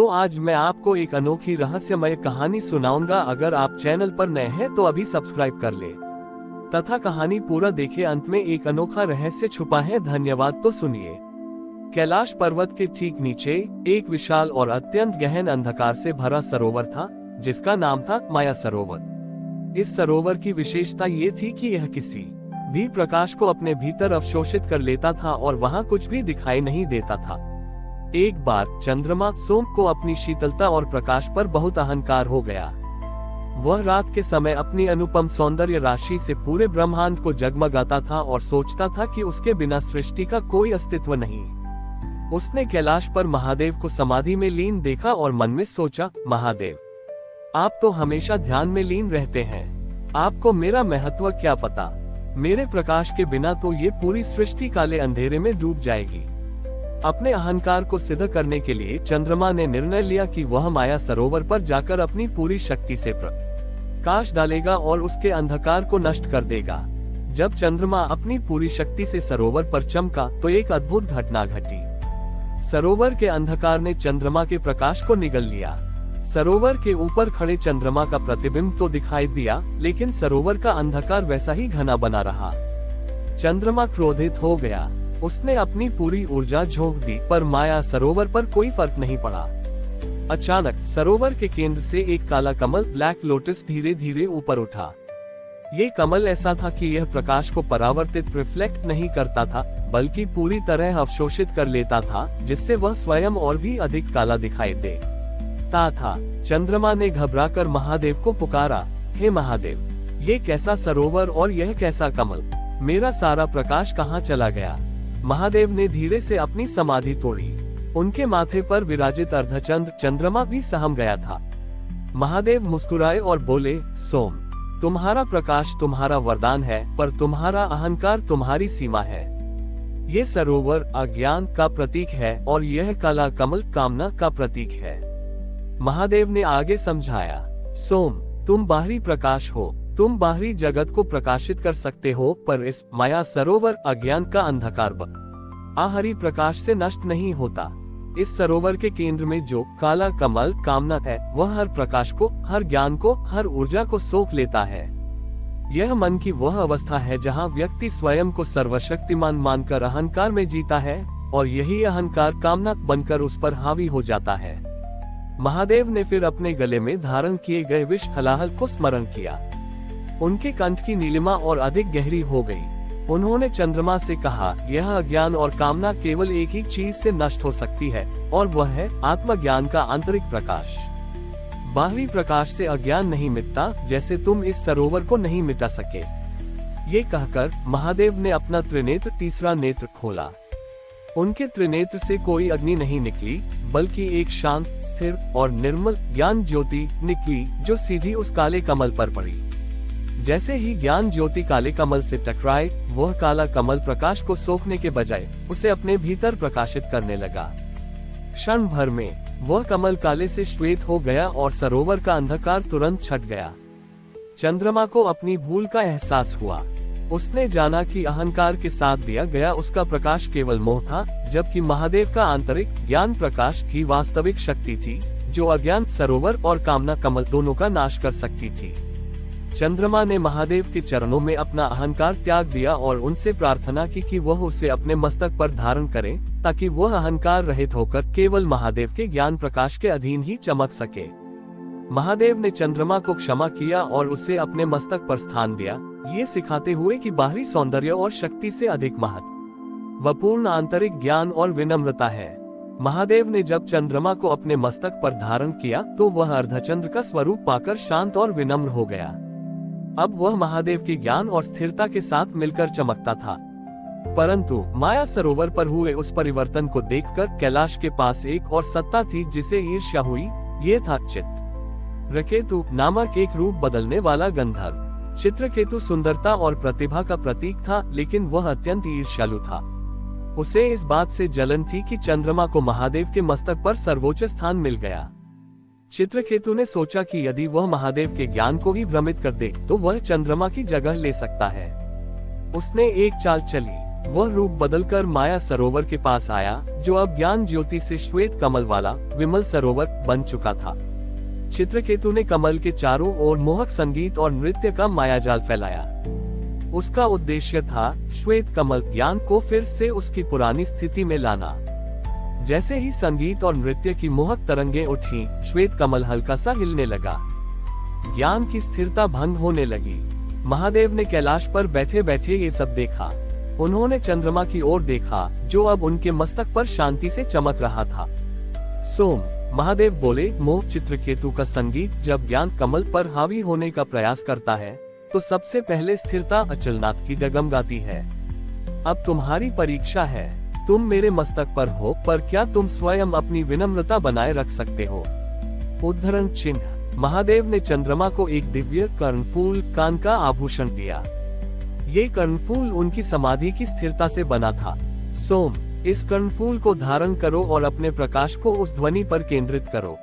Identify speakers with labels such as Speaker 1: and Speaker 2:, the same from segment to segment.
Speaker 1: तो आज मैं आपको एक अनोखी रहस्यमय कहानी सुनाऊंगा। अगर आप चैनल पर नए हैं तो अभी सब्सक्राइब कर ले तथा कहानी पूरा देखे। अंत में एक अनोखा रहस्य छुपा है। धन्यवाद। तो सुनिए। कैलाश पर्वत के ठीक नीचे एक विशाल और अत्यंत गहन अंधकार से भरा सरोवर था, जिसका नाम था माया सरोवर। इस सरोवर की विशेषता ये थी कि यह किसी भी प्रकाश को अपने भीतर अवशोषित कर लेता था और वहां कुछ भी दिखाई नहीं देता था। एक बार चंद्रमा सोम को अपनी शीतलता और प्रकाश पर बहुत अहंकार हो गया। वह रात के समय अपनी अनुपम सौंदर्य राशि से पूरे ब्रह्मांड को जगमगाता था और सोचता था कि उसके बिना सृष्टि का कोई अस्तित्व नहीं। उसने कैलाश पर महादेव को समाधि में लीन देखा और मन में सोचा, महादेव, आप तो हमेशा ध्यान में लीन रहते हैं, आपको मेरा महत्व क्या पता। मेरे प्रकाश के बिना तो ये पूरी सृष्टि काले अंधेरे में डूब जाएगी। अपने अहंकार को सिद्ध करने के लिए चंद्रमा ने निर्णय लिया कि वह माया सरोवर पर जाकर अपनी पूरी शक्ति से प्रकाश डालेगा और उसके अंधकार को नष्ट कर देगा। जब चंद्रमा अपनी पूरी शक्ति से सरोवर पर चमका तो एक अद्भुत घटना घटी। सरोवर के अंधकार ने चंद्रमा के प्रकाश को निगल लिया। सरोवर के ऊपर खड़े चंद्रमा का प्रतिबिंब तो दिखाई दिया, लेकिन सरोवर का अंधकार वैसा ही घना बना रहा। चंद्रमा क्रोधित हो गया। उसने अपनी पूरी ऊर्जा झोंक दी, पर माया सरोवर पर कोई फर्क नहीं पड़ा। अचानक सरोवर के केंद्र से एक काला कमल ब्लैक लोटस धीरे धीरे ऊपर उठा। ये कमल ऐसा था कि यह प्रकाश को परावर्तित रिफ्लेक्ट नहीं करता था, बल्कि पूरी तरह अवशोषित कर लेता था, जिससे वह स्वयं और भी अधिक काला दिखाई देता था। चंद्रमा ने घबराकर महादेव को पुकारा, हे महादेव, ये कैसा सरोवर और यह कैसा कमल, मेरा सारा प्रकाश कहाँ चला गया। महादेव ने धीरे से अपनी समाधि तोड़ी। उनके माथे पर विराजित अर्धचंद्र चंद्रमा भी सहम गया था। महादेव मुस्कुराए और बोले, सोम, तुम्हारा प्रकाश तुम्हारा वरदान है, पर तुम्हारा अहंकार तुम्हारी सीमा है। ये सरोवर अज्ञान का प्रतीक है और यह काला कमल कामना का प्रतीक है। महादेव ने आगे समझाया, सोम, तुम बाहरी प्रकाश हो, तुम बाहरी जगत को प्रकाशित कर सकते हो, पर इस माया सरोवर अज्ञान का अंधकार बाहरी प्रकाश से नष्ट नहीं होता। इस सरोवर के केंद्र में जो काला कमल कामना है, वह हर प्रकाश को, हर ज्ञान को, हर ऊर्जा को सोख लेता है। यह मन की वह अवस्था है जहाँ व्यक्ति स्वयं को सर्वशक्तिमान मानकर अहंकार में जीता है, और यही अहंकार कामना बनकर उस पर हावी हो जाता है। महादेव ने फिर अपने गले में धारण किए गए विष हलाहल को स्मरण किया। उनके कंठ की नीलिमा और अधिक गहरी हो गई। उन्होंने चंद्रमा से कहा, यह अज्ञान और कामना केवल एक ही चीज से नष्ट हो सकती है, और वह है आत्मज्ञान का आंतरिक प्रकाश। बाहरी प्रकाश से अज्ञान नहीं मिटता, जैसे तुम इस सरोवर को नहीं मिटा सके। ये कहकर महादेव ने अपना त्रिनेत्र, तीसरा नेत्र खोला। उनके त्रिनेत्र से कोई अग्नि नहीं निकली, बल्कि एक शांत, स्थिर और निर्मल ज्ञान ज्योति निकली, जो सीधी उस काले कमल पर पड़ी। जैसे ही ज्ञान ज्योति काले कमल से टकराई, वह काला कमल प्रकाश को सोखने के बजाय उसे अपने भीतर प्रकाशित करने लगा। क्षण भर में वह कमल काले से श्वेत हो गया और सरोवर का अंधकार तुरंत छट गया। चंद्रमा को अपनी भूल का एहसास हुआ। उसने जाना कि अहंकार के साथ दिया गया उसका प्रकाश केवल मोह था, जबकि महादेव का आंतरिक ज्ञान प्रकाश ही वास्तविक शक्ति थी, जो अज्ञान सरोवर और कामना कमल दोनों का नाश कर सकती थी। चंद्रमा ने महादेव के चरणों में अपना अहंकार त्याग दिया और उनसे प्रार्थना की कि वह उसे अपने मस्तक पर धारण करें, ताकि वह अहंकार रहित होकर केवल महादेव के ज्ञान प्रकाश के अधीन ही चमक सके। महादेव ने चंद्रमा को क्षमा किया और उसे अपने मस्तक पर स्थान दिया, ये सिखाते हुए कि बाहरी सौंदर्य और शक्ति से अधिक महत्वपूर्ण आंतरिक ज्ञान और विनम्रता है। महादेव ने जब चंद्रमा को अपने मस्तक पर धारण किया तो वह अर्धचंद्र का स्वरूप पाकर शांत और विनम्र हो गया। अब वह महादेव के ज्ञान और स्थिरता के साथ मिलकर चमकता था। परंतु माया सरोवर पर हुए उस परिवर्तन को देखकर कैलाश के पास एक और सत्ता थी जिसे ईर्ष्या हुई। ये था चित्रकेतु नामक एक रूप बदलने वाला गंधर्व। चित्रकेतु सुंदरता और प्रतिभा का प्रतीक था, लेकिन वह अत्यंत ईर्ष्यालु था। उसे इस बात से जलन थी कि चंद्रमा को महादेव के मस्तक पर सर्वोच्च स्थान मिल गया। चित्रकेतु ने सोचा कि यदि वह महादेव के ज्ञान को भी भ्रमित कर दे तो वह चंद्रमा की जगह ले सकता है। उसने एक चाल चली। वह रूप बदलकर माया सरोवर के पास आया, जो अब ज्ञान ज्योति से श्वेत कमल वाला विमल सरोवर बन चुका था। चित्रकेतु ने कमल के चारों ओर मोहक संगीत और नृत्य का मायाजाल फैलाया। उसका उद्देश्य था श्वेत कमल ज्ञान को फिर से उसकी पुरानी स्थिति में लाना। जैसे ही संगीत और नृत्य की मोहक तरंगें उठी, श्वेत कमल हल्का सा हिलने लगा। ज्ञान की स्थिरता भंग होने लगी। महादेव ने कैलाश पर बैठे बैठे ये सब देखा। उन्होंने चंद्रमा की ओर देखा, जो अब उनके मस्तक पर शांति से चमक रहा था। सोम, महादेव बोले, मोह चित्रकेतु का संगीत जब ज्ञान कमल पर हावी होने का प्रयास करता है तो सबसे पहले स्थिरता अचलनाथ की डगम गाती है। अब तुम्हारी परीक्षा है। तुम मेरे मस्तक पर हो, पर क्या तुम स्वयं अपनी विनम्रता बनाए रख सकते हो? उद्धरण चिन्ह। महादेव ने चंद्रमा को एक दिव्य कर्णफूल कान का आभूषण दिया। ये कर्णफूल उनकी समाधि की स्थिरता से बना था। सोम, इस कर्णफूल को धारण करो और अपने प्रकाश को उस ध्वनि पर केंद्रित करो।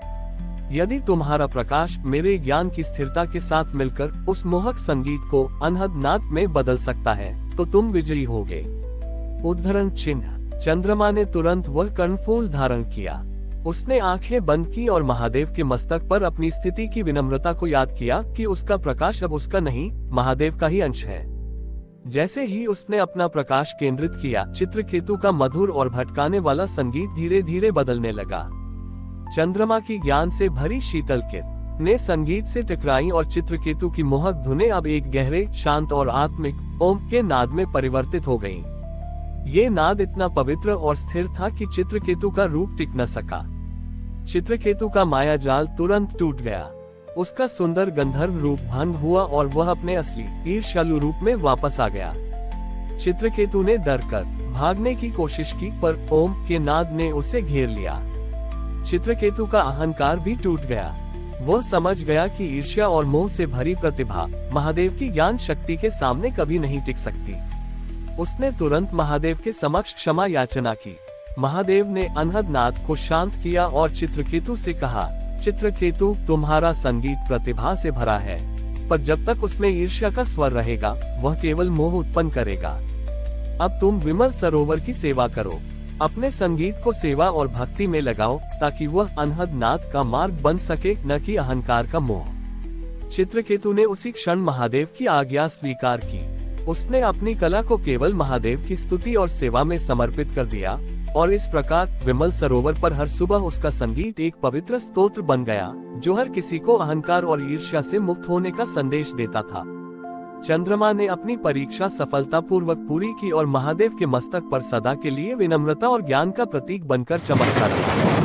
Speaker 1: यदि तुम्हारा प्रकाश मेरे ज्ञान की स्थिरता के साथ मिलकर उस मोहक संगीत को अनहद नाद में बदल सकता है तो तुम विजयी होगे। उद्धरण चिन्ह। चंद्रमा ने तुरंत वह कर्णफूल धारण किया। उसने आंखें बंद की और महादेव के मस्तक पर अपनी स्थिति की विनम्रता को याद किया कि उसका प्रकाश अब उसका नहीं, महादेव का ही अंश है। जैसे ही उसने अपना प्रकाश केंद्रित किया, चित्रकेतु का मधुर और भटकाने वाला संगीत धीरे धीरे बदलने लगा। चंद्रमा की ज्ञान से भरी शीतल किरण ने संगीत से टकराई और चित्रकेतु की मोहक धुनें अब एक गहरे, शांत और आत्मिक ओम के नाद में परिवर्तित हो गईं। ये नाद इतना पवित्र और स्थिर था कि चित्रकेतु का रूप टिक न सका। चित्रकेतु का माया जाल तुरंत टूट गया। उसका सुंदर गंधर्व रूप भंग हुआ और वह अपने असली ईर्ष्यालु रूप में वापस आ गया। चित्रकेतु ने डरकर भागने की कोशिश की, पर ओम के नाद ने उसे घेर लिया। चित्रकेतु का अहंकार भी टूट गया। वह समझ गया कि ईर्ष्या और मोह से भरी प्रतिभा महादेव की ज्ञान शक्ति के सामने कभी नहीं टिक सकती। उसने तुरंत महादेव के समक्ष क्षमा याचना की। महादेव ने अनहद नाद को शांत किया और चित्रकेतु से कहा, चित्रकेतु, तुम्हारा संगीत प्रतिभा से भरा है, पर जब तक उसमें ईर्ष्या का स्वर रहेगा वह केवल मोह उत्पन्न करेगा। अब तुम विमल सरोवर की सेवा करो। अपने संगीत को सेवा और भक्ति में लगाओ ताकि वह अनहद नाद का मार्ग बन सके, न कि अहंकार का मोह। चित्रकेतु ने उसी क्षण महादेव की आज्ञा स्वीकार की। उसने अपनी कला को केवल महादेव की स्तुति और सेवा में समर्पित कर दिया और इस प्रकार विमल सरोवर पर हर सुबह उसका संगीत एक पवित्र स्तोत्र बन गया, जो हर किसी को अहंकार और ईर्ष्या से मुक्त होने का संदेश देता था। चंद्रमा ने अपनी परीक्षा सफलतापूर्वक पूरी की और महादेव के मस्तक पर सदा के लिए विनम्रता और ज्ञान का प्रतीक बनकर चमकता रहा।